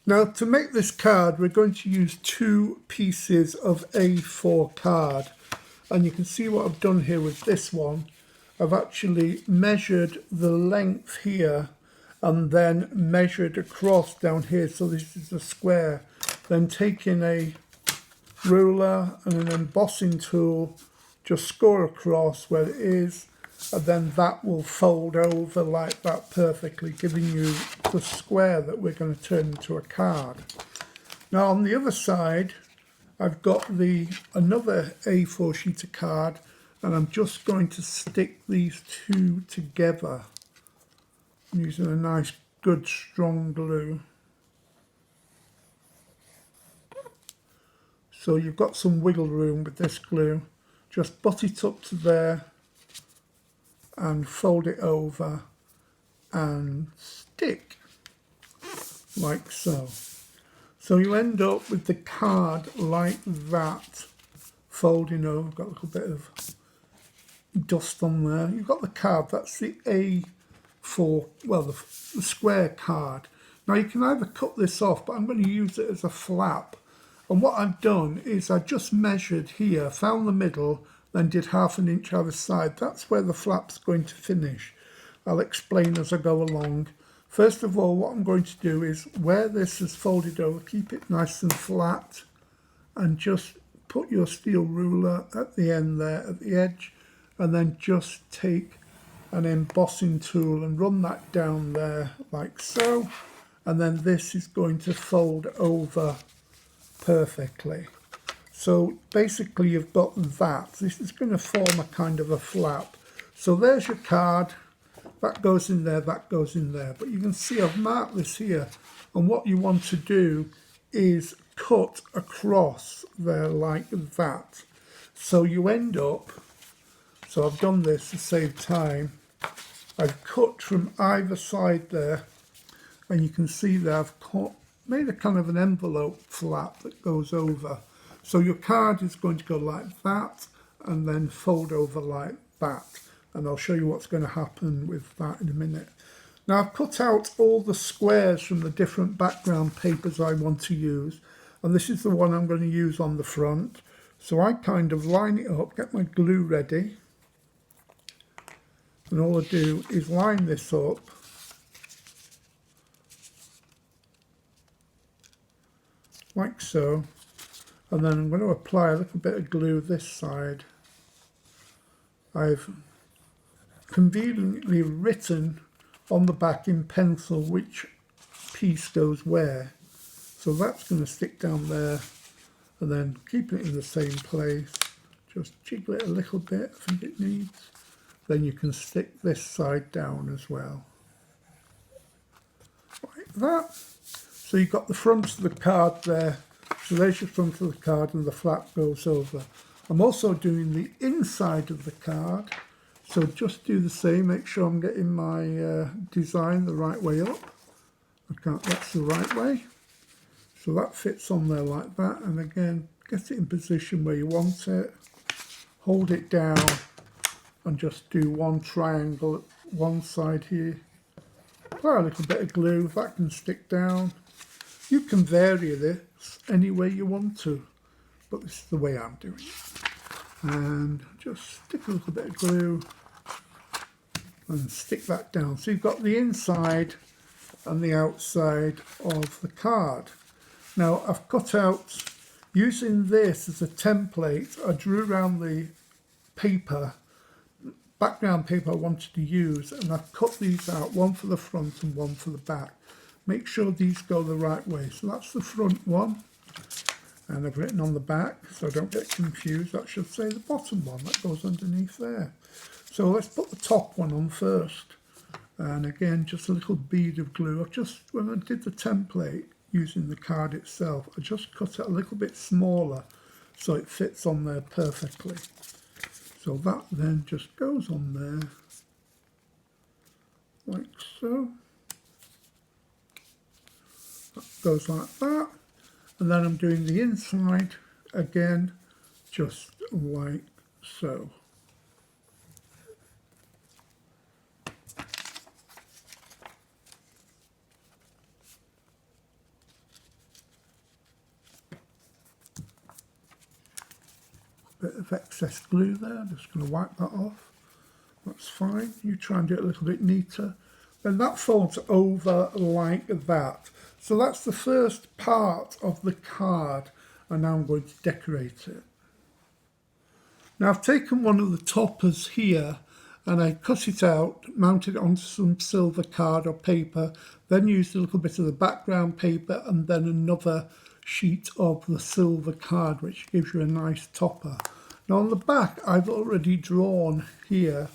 Now to make this card we're going to use 2 pieces of A4 card, and you can see what I've done here with this one. I've actually measured the length here and then measured across down here, so this is a square. Then taking a ruler and an embossing tool, just score across where it is, and then that will fold over like that perfectly, giving you the square that we're going to turn into a card. Now on the other side I've got another A4 sheet of card, and I'm just going to stick these two together using a nice good strong glue. So you've got some wiggle room with this glue. Just butt it up to there and fold it over and stick like so. So you end up with the card like that, folding over. Got a little bit of dust on there. You've got the card, that's the A4, well, the square card. Now you can either cut this off, but I'm going to use it as a flap. And what I've done is I just measured here, found the middle, then did 1/2 inch either side. That's where the flap's going to finish. I'll explain as I go along. First of all, what I'm going to do is where this is folded over, keep it nice and flat, and just put your steel ruler at the end there, at the edge, and then just take an embossing tool and run that down there like so, and then this is going to fold over perfectly. So basically you've got that. This is going to form a kind of a flap. So there's your card. That goes in there, that goes in there. But you can see I've marked this here, and what you want to do is cut across there like that. So you end up, so I've done this to save time, I've cut from either side there, and you can see that I've made a kind of an envelope flap that goes over. So your card is going to go like that and then fold over like that. And I'll show you what's going to happen with that in a minute. Now I've cut out all the squares from the different background papers I want to use. And this is the one I'm going to use on the front. So I kind of line it up, get my glue ready. And all I do is line this up. Like so. And then I'm going to apply a little bit of glue this side. I've conveniently written on the back in pencil which piece goes where. So that's going to stick down there, and then keeping it in the same place. Just jiggle it a little bit, I think it needs. Then you can stick this side down as well. Like that. So you've got the front of the card there. So there's your front of the card, and the flap goes over. I'm also doing the inside of the card. So just do the same, make sure I'm getting my design the right way up. That's the right way. So that fits on there like that, and again, get it in position where you want it. Hold it down and just do one triangle at one side here. Apply a little bit of glue, that can stick down. You can vary this any way you want to, but this is the way I'm doing it. And just stick a little bit of glue and stick that down. So you've got the inside and the outside of the card. Now I've cut out, using this as a template, I drew around the paper, background paper I wanted to use, and I've cut these out, one for the front and one for the back. Make sure these go the right way. So that's the front one, and I've written on the back, so I don't get confused, that should say the bottom one, that goes underneath there. So let's put the top one on first. And again, just a little bead of glue. When I did the template using the card itself, I just cut it a little bit smaller so it fits on there perfectly. So that then just goes on there, like so. That goes like that. And then I'm doing the inside again, just like so. Bit of excess glue there, I'm just going to wipe that off. That's fine. You try and do it a little bit neater. Then that folds over like that. So that's the first part of the card, and now I'm going to decorate it. Now I've taken one of the toppers here and I cut it out, mounted it onto some silver card or paper, then used a little bit of the background paper and then another sheet of the silver card, which gives you a nice topper. Now on the back I've already drawn here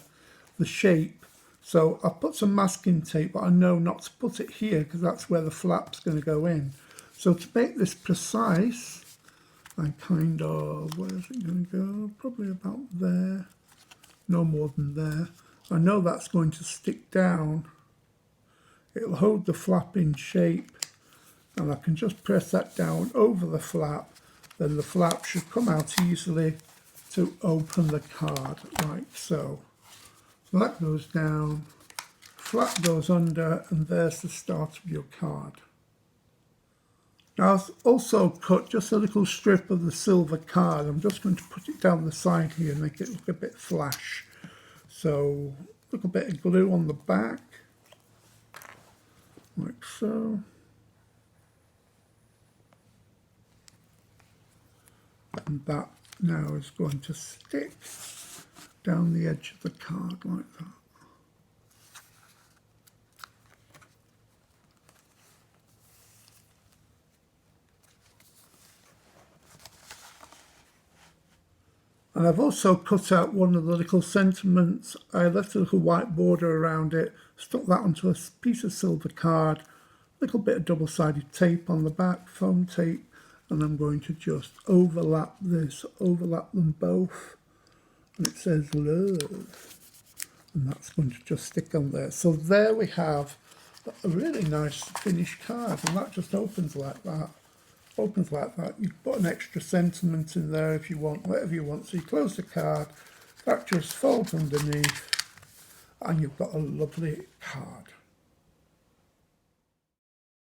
the shape, so I've put some masking tape, but I know not to put it here because that's where the flap's going to go in. So to make this precise, I kind of, where is it going to go? Probably about there, no more than there. I know that's going to stick down. It'll hold the flap in shape, and I can just press that down over the flap, then the flap should come out easily to open the card, like so. So that goes down, flap goes under, and there's the start of your card. Now I've also cut just a little strip of the silver card. I'm just going to put it down the side here and make it look a bit flash. So a little bit of glue on the back, like so. And that now is going to stick down the edge of the card like that. And I've also cut out one of the little sentiments. I left a little white border around it, stuck that onto a piece of silver card, a little bit of double-sided tape on the back, foam tape, and I'm going to just overlap this, overlap them both, and it says love, and that's going to just stick on there. So there we have a really nice finished card, and that just opens like that. Opens like that. You put an extra sentiment in there if you want, whatever you want. So you close the card, that just folds underneath, and you've got a lovely card.